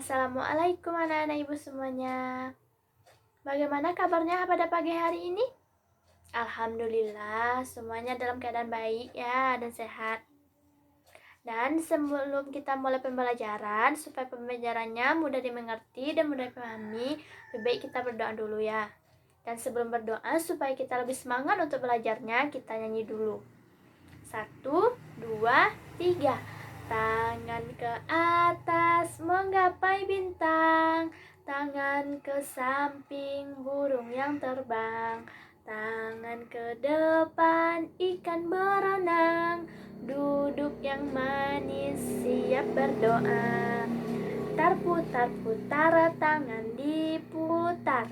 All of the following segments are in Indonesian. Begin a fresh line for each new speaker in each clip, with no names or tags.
Assalamualaikum anak-anak ibu semuanya. Bagaimana kabarnya pada pagi hari ini? Alhamdulillah semuanya dalam keadaan baik ya dan sehat. Dan sebelum kita mulai pembelajaran, supaya pembelajarannya mudah dimengerti dan mudah dipahami, lebih baik kita berdoa dulu ya. Dan sebelum berdoa, supaya kita lebih semangat untuk belajarnya, kita nyanyi dulu. 1, 2, 3. Tangan ke atas menggapai bintang, tangan ke samping burung yang terbang, tangan ke depan ikan berenang, duduk yang manis siap berdoa. Putar-putar tangan diputar,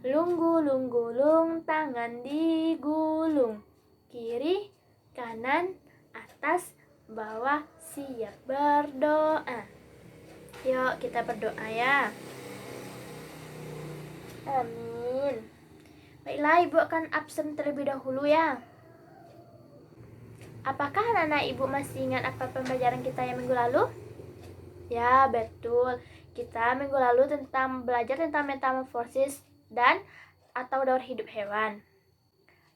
lung-gulung-gulung tangan digulung, kiri, kanan, atas, bawah, siap berdoa. Yuk kita berdoa ya. Amin. Baiklah, ibu akan absen terlebih dahulu ya. Apakah anak-anak ibu masih ingat apa pembelajaran kita yang minggu lalu? Ya, betul. Kita minggu lalu belajar tentang metamorfosis dan atau daur hidup hewan.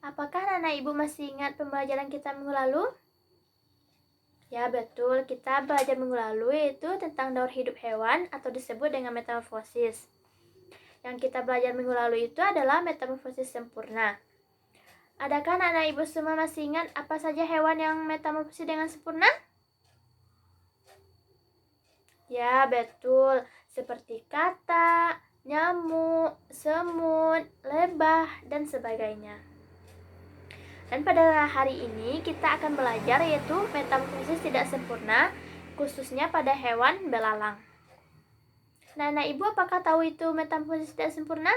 Apakah anak-anak ibu masih ingat pembelajaran kita minggu lalu? Ya, betul. Kita belajar minggu lalu yaitu tentang daur hidup hewan atau disebut dengan metamorfosis. Yang kita belajar minggu lalu itu adalah metamorfosis sempurna. Adakah anak-anak ibu semua masih ingat apa saja hewan yang metamorfosis dengan sempurna? Ya, betul. Seperti katak, nyamuk, semut, lebah, dan sebagainya. Dan pada hari ini kita akan belajar yaitu metamorfosis tidak sempurna, khususnya pada hewan belalang. Nah, ibu apakah tahu itu metamorfosis tidak sempurna?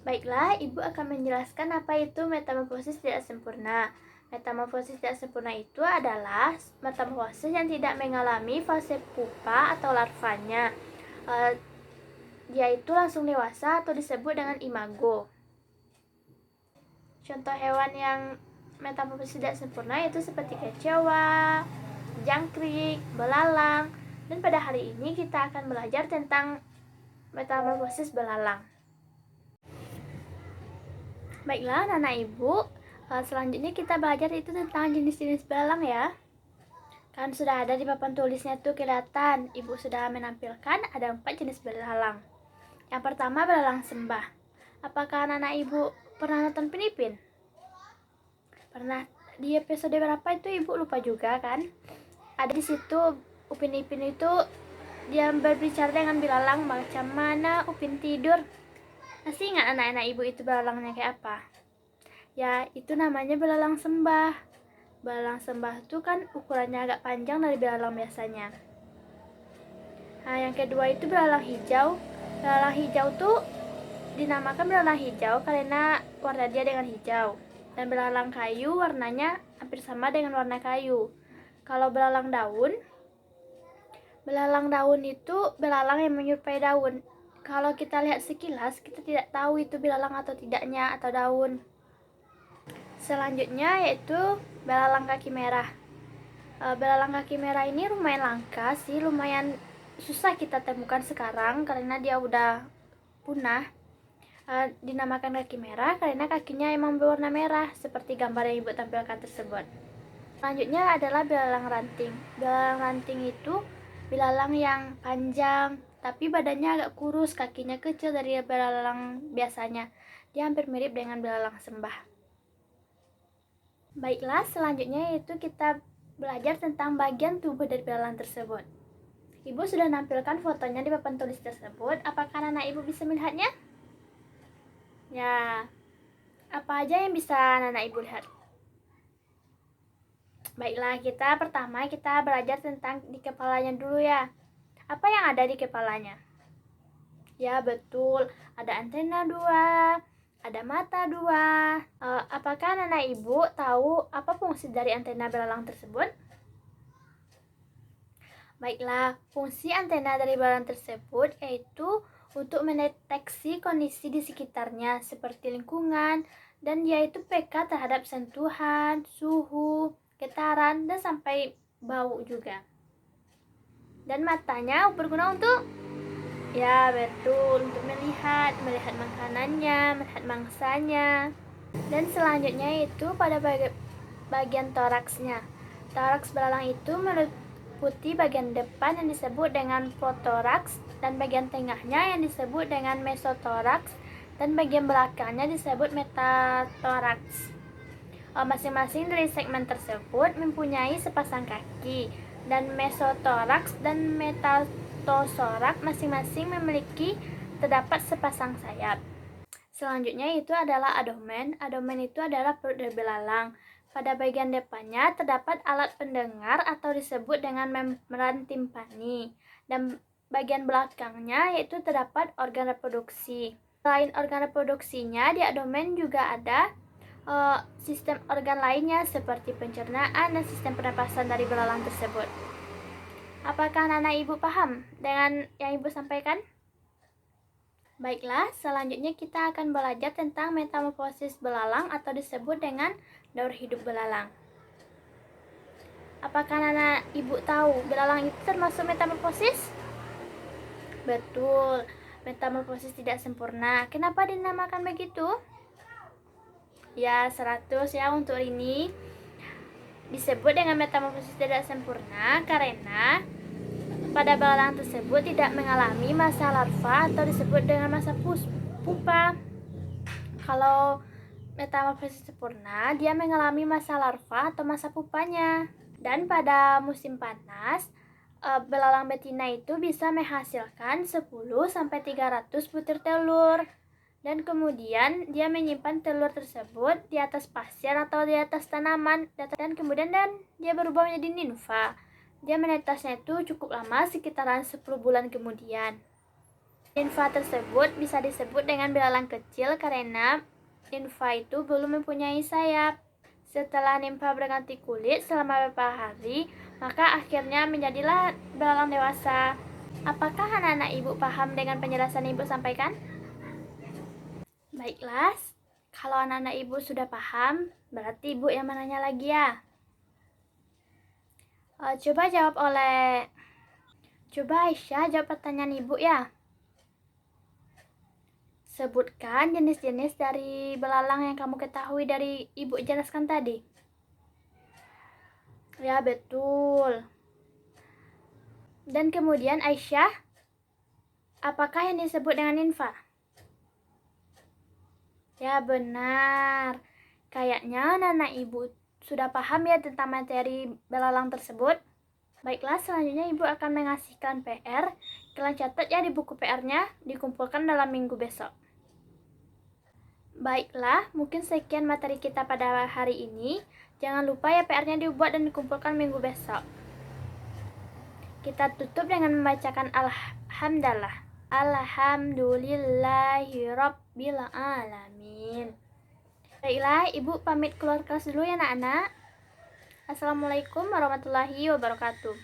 Baiklah, ibu akan menjelaskan apa itu metamorfosis tidak sempurna. Metamorfosis tidak sempurna itu adalah metamorfosis yang tidak mengalami fase pupa atau larvanya. Dia itu langsung dewasa atau disebut dengan imago. Contoh hewan yang metamorfosis tidak sempurna yaitu seperti kecoa, jangkrik, belalang. Dan pada hari ini kita akan belajar tentang metamorfosis belalang. Baiklah anak ibu, selanjutnya kita belajar itu tentang jenis-jenis belalang ya. Kan sudah ada di papan tulisnya tuh kelihatan, ibu sudah menampilkan ada 4 jenis belalang. Yang pertama belalang sembah. Apakah anak ibu pernah nonton Pinipin? Pernah. Di episode berapa itu ibu lupa juga kan? Ada di situ Upin Ipin itu dia berbicara dengan belalang, macam mana Upin tidur. Masih ingat anak-anak ibu itu belalangnya kayak apa? Ya, itu namanya belalang sembah. Belalang sembah itu kan ukurannya agak panjang dari belalang biasanya. Nah, yang kedua itu belalang hijau. Belalang hijau tuh dinamakan belalang hijau karena warna dia dengan hijau. Dan belalang kayu warnanya hampir sama dengan warna kayu. Kalau belalang daun itu belalang yang menyerupai daun. Kalau kita lihat sekilas, kita tidak tahu itu belalang atau tidaknya atau daun. Selanjutnya yaitu belalang kaki merah. Belalang kaki merah ini lumayan langka sih, lumayan susah kita temukan sekarang karena dia udah punah. Dinamakan kaki merah karena kakinya emang berwarna merah seperti gambar yang ibu tampilkan tersebut. Selanjutnya adalah belalang ranting. Belalang ranting itu belalang yang panjang tapi badannya agak kurus, kakinya kecil dari belalang biasanya. Dia hampir mirip dengan belalang sembah. Baiklah, selanjutnya yaitu kita belajar tentang bagian tubuh dari belalang tersebut. Ibu sudah nampilkan fotonya di papan tulis tersebut. Apakah anak ibu bisa melihatnya? Ya, apa aja yang bisa anak ibu lihat? Baiklah, pertama kita belajar tentang di kepalanya dulu ya. Apa yang ada di kepalanya? Ya, betul. Ada antena 2, ada mata 2. Apakah anak ibu tahu apa fungsi dari antena belalang tersebut? Baiklah, fungsi antena dari belalang tersebut yaitu untuk mendeteksi kondisi di sekitarnya seperti lingkungan, dan dia itu peka terhadap sentuhan, suhu, getaran, dan sampai bau juga. Dan matanya berguna untuk, ya betul, untuk melihat makanannya, melihat mangsanya. Dan selanjutnya itu pada bagian toraksnya. Toraks belalang itu meliputi bagian depan yang disebut dengan protoraks, dan bagian tengahnya yang disebut dengan mesotoraks, dan bagian belakangnya disebut metatoraks. Masing-masing dari segmen tersebut mempunyai sepasang kaki, dan mesotoraks dan metatosoraks masing-masing memiliki terdapat sepasang sayap. Selanjutnya itu adalah abdomen. Abdomen itu adalah perut dari belalang. Pada bagian depannya terdapat alat pendengar atau disebut dengan membran timpani. Dan bagian belakangnya yaitu terdapat organ reproduksi. Selain organ reproduksinya, di abdomen juga ada sistem organ lainnya seperti pencernaan dan sistem pernapasan dari belalang tersebut. Apakah anak-anak ibu paham dengan yang ibu sampaikan? Baiklah, selanjutnya kita akan belajar tentang metamorfosis belalang atau disebut dengan daur hidup belalang. Apakah anak ibu tahu belalang itu termasuk metamorfosis? Betul, metamorfosis tidak sempurna. Kenapa dinamakan begitu? Ya, 100 ya untuk ini. Disebut dengan metamorfosis tidak sempurna karena pada belalang tersebut tidak mengalami masa larva atau disebut dengan masa pupa. Kalau metamorfosis sempurna, dia mengalami masa larva atau masa pupanya. Dan pada musim panas, belalang betina itu bisa menghasilkan 10-300 butir telur. Dan kemudian dia menyimpan telur tersebut di atas pasir atau di atas tanaman. Dan kemudian dia berubah menjadi nimfa. Dia menetasnya itu cukup lama, sekitaran 10 bulan kemudian. Nimfa tersebut bisa disebut dengan belalang kecil karena nimfa itu belum mempunyai sayap. Setelah nimfa berganti kulit selama beberapa hari, maka akhirnya menjadilah belalang dewasa. Apakah anak-anak ibu paham dengan penjelasan ibu sampaikan? Baiklah, kalau anak-anak ibu sudah paham, berarti ibu yang menanya lagi ya. Coba Aisyah jawab pertanyaan ibu ya. Sebutkan jenis-jenis dari belalang yang kamu ketahui dari ibu jelaskan tadi. Ya, betul. Dan kemudian Aisyah, apakah yang disebut dengan nimfa? Ya, benar. Kayaknya anak-anak ibu sudah paham ya tentang materi belalang tersebut. Baiklah, selanjutnya ibu akan mengasihkan PR. Kalian catat ya di buku PR-nya, dikumpulkan dalam minggu besok. Baiklah, mungkin sekian materi kita pada hari ini. Jangan lupa ya PR-nya dibuat dan dikumpulkan minggu besok. Kita tutup dengan membacakan Alhamdulillah. Alhamdulillahirabbil alamin. Baiklah, ibu pamit keluar kelas dulu ya anak-anak. Assalamualaikum warahmatullahi wabarakatuh.